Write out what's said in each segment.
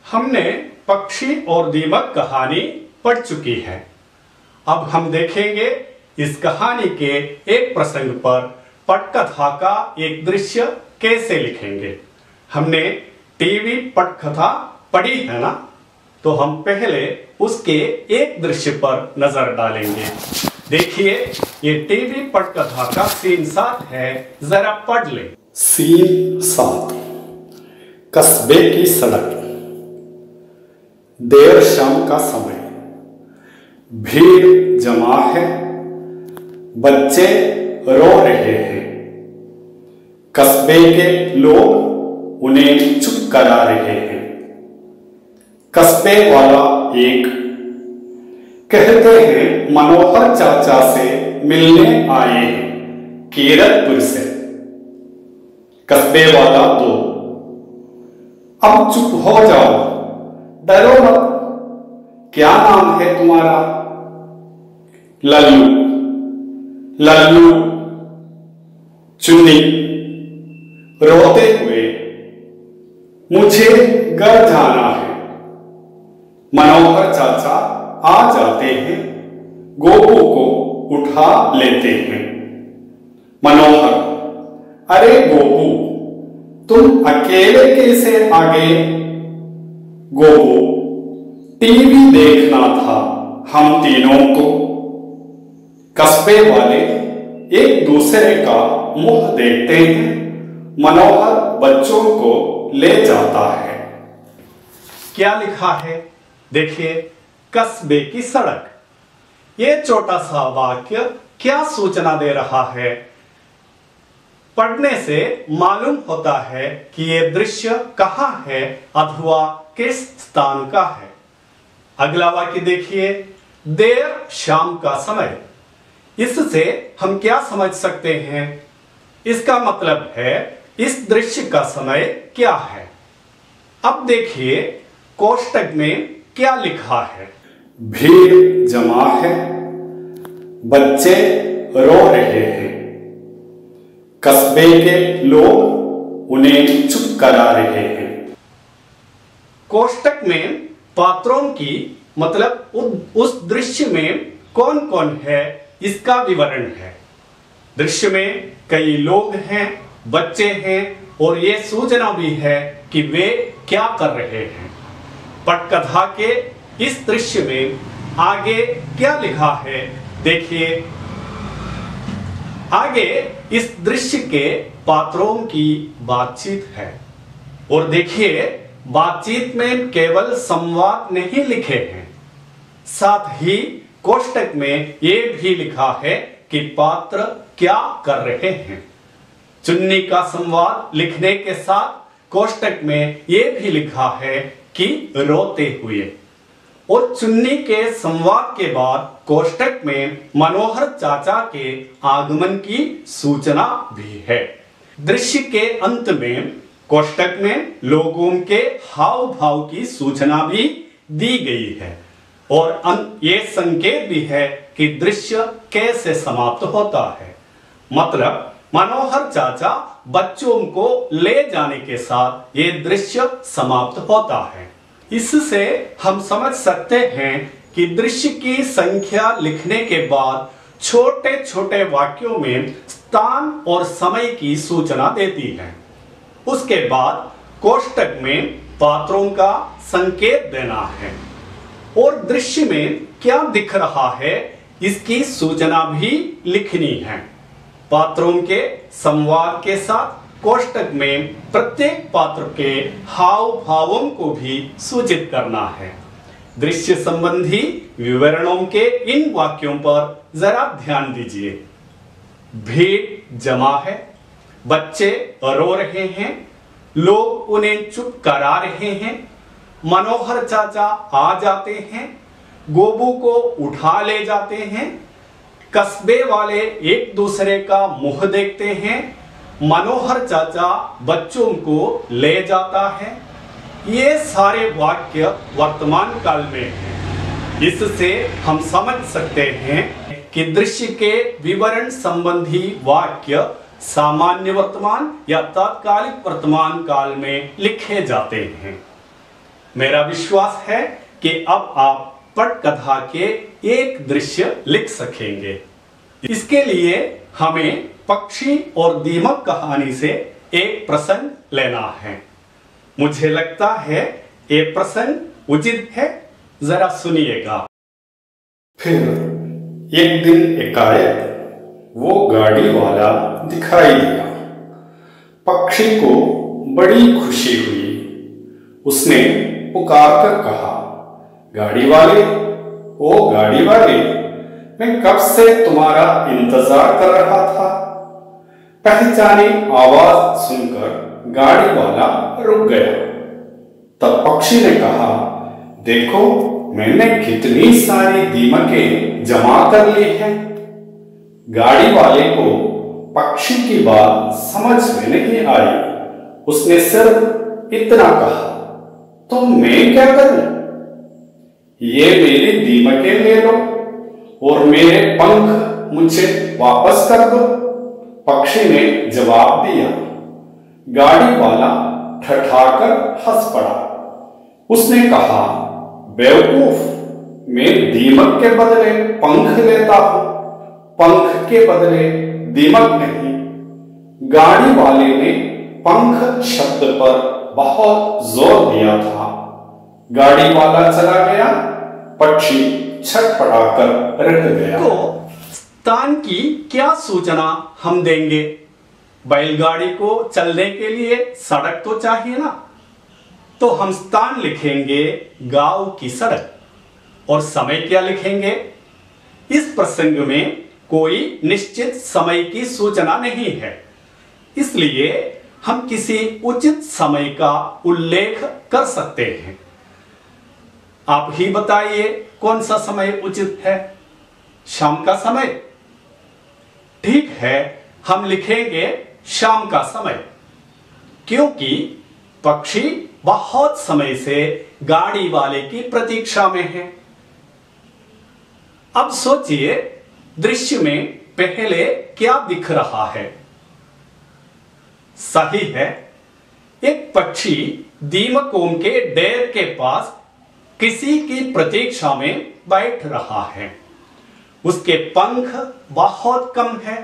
हमने पक्षी और दीमक कहानी पढ़ चुकी है। अब हम देखेंगे इस कहानी के एक प्रसंग पर पटकथा का एक दृश्य कैसे लिखेंगे। हमने टीवी पटकथा पढ़ी है ना, तो हम पहले उसके एक दृश्य पर नजर डालेंगे। देखिए, ये टीवी पटकथा का सीन 7 है, जरा पढ़ ले। सीन 7। कस्बे की सड़क। देर शाम का समय, भीड़ जमा है, बच्चे रो रहे हैं। कस्बे के लोग उन्हें चुप करा रहे हैं। कस्बे वाला एक कहते हैं मनोहर चाचा से मिलने आए हैं कीरतपुर से। कस्बे वाला 2, अब चुप हो जाओ, डरो मत। क्या नाम है तुम्हारा? लल्लू। लल्लू। चुन्नी रोते हुए, मुझे घर जाना है। मनोहर चाचा आ जाते हैं, गोपू को उठा लेते हैं। मनोहर, अरे गोपू, तुम अकेले कैसे आ गए? गोपू, टीवी देखना था हम तीनों को। कस्बे वाले एक दूसरे का मुंह देखते हैं। मनोहर बच्चों को ले जाता है। क्या लिखा है? देखिए, कस्बे की सड़क। ये छोटा सा वाक्य क्या सूचना दे रहा है? पढ़ने से मालूम होता है कि ये दृश्य कहां है अथवा किस स्थान का है। अगला वाक्य देखिए, देर शाम का समय। इससे हम क्या समझ सकते हैं? इसका मतलब है इस दृश्य का समय क्या है। अब देखिए कोष्टक में क्या लिखा है। भीड़ जमा है, बच्चे रो रहे हैं। कस्बे के लोग उन्हें चुप करा रहे हैं। कोष्टक में पात्रों की मतलब उस दृश्य में कौन कौन है इसका विवरण है। दृश्य में कई लोग हैं, बच्चे हैं और ये सूचना भी है कि वे क्या कर रहे हैं। पटकथा के इस दृश्य में आगे क्या लिखा है? देखिए, आगे इस दृश्य के पात्रों की बातचीत है। और देखिए, बातचीत में केवल संवाद नहीं लिखे हैं, साथ ही कोष्टक में यह भी लिखा है कि पात्र क्या कर रहे हैं। चुन्नी का संवाद लिखने के साथ कोष्टक में यह भी लिखा है कि रोते हुए। और चुन्नी के संवाद के बाद कोष्टक में मनोहर चाचा के आगमन की सूचना भी है। दृश्य के अंत में कोष्टक में लोगों के हाव भाव की सूचना भी दी गई है और ये संकेत भी है कि दृश्य कैसे समाप्त होता है। मतलब मनोहर चाचा बच्चों को ले जाने के साथ ये दृश्य समाप्त होता है। इससे हम समझ सकते हैं कि दृश्य की संख्या लिखने के बाद छोटे छोटे वाक्यों में स्थान और समय की सूचना देती है। उसके बाद कोष्टक में पात्रों का संकेत देना है और दृश्य में क्या दिख रहा है इसकी सूचना भी लिखनी है। पात्रों के संवाद के साथ कोष्टक में प्रत्येक पात्र के हाव भावों को भी सूचित करना है। दृश्य संबंधी विवरणों के इन वाक्यों पर जरा ध्यान दीजिए। भीड़ जमा है, बच्चे रो रहे हैं, लोग उन्हें चुप करा रहे हैं, मनोहर चाचा आ जाते हैं, गोबू को उठा ले जाते हैं, कस्बे वाले एक दूसरे का मुंह देखते हैं, मनोहर चाचा बच्चों को ले जाता है। ये सारे वाक्य वर्तमान काल में हैं। इससे हम समझ सकते हैं कि दृश्य के विवरण संबंधी वाक्य सामान्य वर्तमान या तात्कालिक वर्तमान काल में लिखे जाते हैं। मेरा विश्वास है कि अब आप पटकथा के एक दृश्य लिख सकेंगे। इसके लिए हमें पक्षी और दीमक कहानी से एक प्रसंग लेना है। मुझे लगता है ये प्रसंग उचित है, जरा सुनिएगा। फिर एक दिन एकाएक वो गाड़ी वाला दिखाई दिया। पक्षी को बड़ी खुशी हुई। उसने पुकार कर कहा, गाड़ी वाले, ओ गाड़ी वाले, मैं कब से तुम्हारा इंतजार कर रहा था। पहचानी आवाज सुनकर गाड़ी वाला रुक गया। तब पक्षी ने कहा, देखो मैंने कितनी सारी दीमकें जमा कर ली हैं। गाड़ी वाले को पक्षी की बात समझ में नहीं आई। उसने सिर्फ इतना कहा, तो मैं क्या करूं? ये मेरी दीमकें ले लो और मेरे पंख मुझे वापस कर दो। पक्षी ने जवाब दिया। गाड़ी वाला ठठाकर हंस पड़ा। उसने कहा, बेवकूफ, मैं दीमक के बदले पंख लेता हूं, पंख के बदले दीमक नहीं। गाड़ी वाले ने पंख शब्द पर बहुत जोर दिया था। गाड़ी वाला चला गया, पक्षी छटपटाकर रह गया। तो स्थान की क्या सूचना हम देंगे? बैलगाड़ी को चलने के लिए सड़क तो चाहिए ना, तो हम स्थान लिखेंगे गांव की सड़क। और समय क्या लिखेंगे? इस प्रसंग में कोई निश्चित समय की सूचना नहीं है, इसलिए हम किसी उचित समय का उल्लेख कर सकते हैं। आप ही बताइए कौन सा समय उचित है? शाम का समय? ठीक है, हम लिखेंगे शाम का समय, क्योंकि पक्षी बहुत समय से गाड़ी वाले की प्रतीक्षा में है। अब सोचिए, दृश्य में पहले क्या दिख रहा है? सही है, एक पक्षी दीमकों के ढेर के पास किसी की प्रतीक्षा में बैठ रहा है। उसके पंख बहुत कम है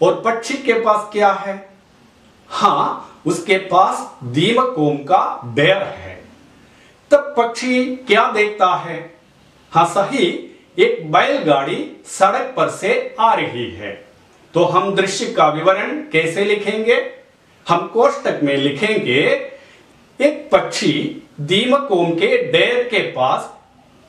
और पक्षी के पास क्या है? हाँ, उसके पास दीमकों का ढेर है। तब पक्षी क्या देखता है? हाँ सही, एक बैलगाड़ी सड़क पर से आ रही है। तो हम दृश्य का विवरण कैसे लिखेंगे? हम कोष्टक में लिखेंगे, एक पक्षी दीमकों के ढेर के पास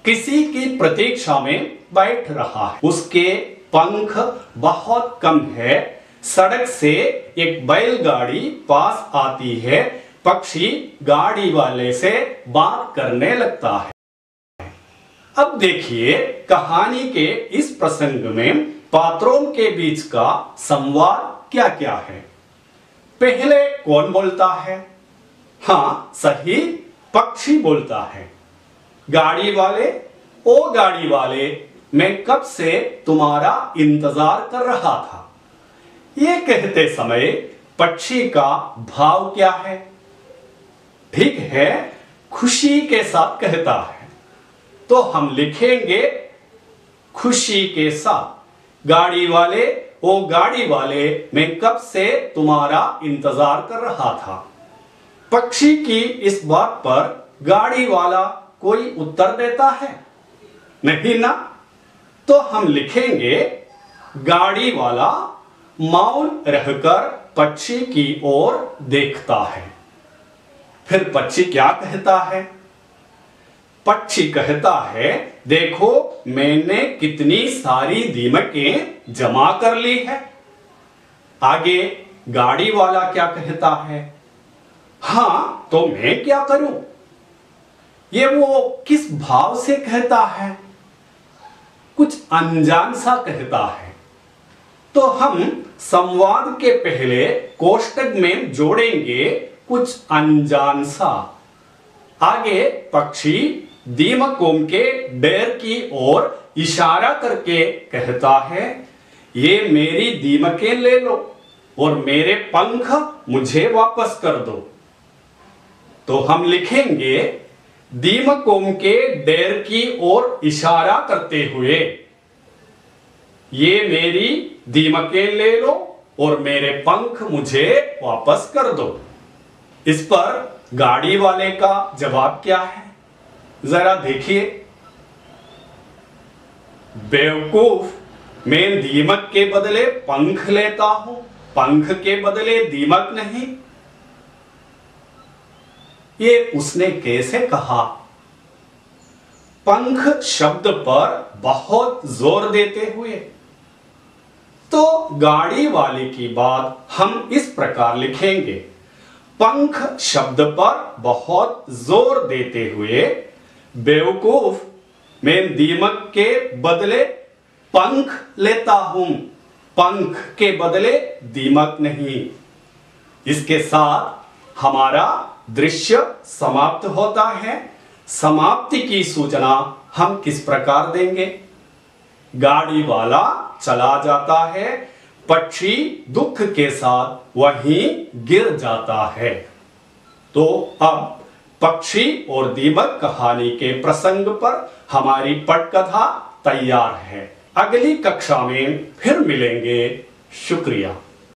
किसी की प्रतीक्षा में बैठ रहा है। उसके पंख बहुत कम है। सड़क से एक बैलगाड़ी पास आती है। पक्षी गाड़ी वाले से बात करने लगता है। अब देखिए, कहानी के इस प्रसंग में पात्रों के बीच का संवाद क्या क्या है? पहले कौन बोलता है? हाँ सही, पक्षी बोलता है। गाड़ी वाले, ओ गाड़ी वाले, मैं कब से तुम्हारा इंतजार कर रहा था। ये कहते समय पक्षी का भाव क्या है? ठीक है, खुशी के साथ कहता है। तो हम लिखेंगे खुशी के साथ, गाड़ी वाले, ओ गाड़ी वाले, मैं कब से तुम्हारा इंतजार कर रहा था। पक्षी की इस बात पर गाड़ी वाला कोई उत्तर देता है? नहीं ना। तो हम लिखेंगे गाड़ी वाला मौन रहकर पक्षी की ओर देखता है। फिर पक्षी क्या कहता है? पक्षी कहता है, देखो मैंने कितनी सारी दीमकें जमा कर ली है। आगे गाड़ी वाला क्या कहता है? हाँ, तो मैं क्या करूं? ये वो किस भाव से कहता है? कुछ अनजान सा कहता है। तो हम संवाद के पहले कोष्टक में जोड़ेंगे कुछ अनजान सा। आगे पक्षी दीमकों के ढेर की ओर इशारा करके कहता है, ये मेरी दीमकें ले लो और मेरे पंख मुझे वापस कर दो। तो हम लिखेंगे दीमकों के ढेर की ओर इशारा करते हुए, ये मेरी दीमकें ले लो और मेरे पंख मुझे वापस कर दो। इस पर गाड़ी वाले का जवाब क्या है, जरा देखिए। बेवकूफ, मैं दीमक के बदले पंख लेता हूं, पंख के बदले दीमक नहीं। ये उसने कैसे कहा? पंख शब्द पर बहुत जोर देते हुए। तो गाड़ी वाले की बात हम इस प्रकार लिखेंगे, पंख शब्द पर बहुत जोर देते हुए, बेवकूफ, मैं दीमक के बदले पंख लेता हूं, पंख के बदले दीमक नहीं। इसके साथ हमारा दृश्य समाप्त होता है। समाप्ति की सूचना हम किस प्रकार देंगे? गाड़ी वाला चला जाता है, पक्षी दुख के साथ वहीं गिर जाता है। तो अब पक्षी और दीमक कहानी के प्रसंग पर हमारी पटकथा तैयार है। अगली कक्षा में फिर मिलेंगे। शुक्रिया।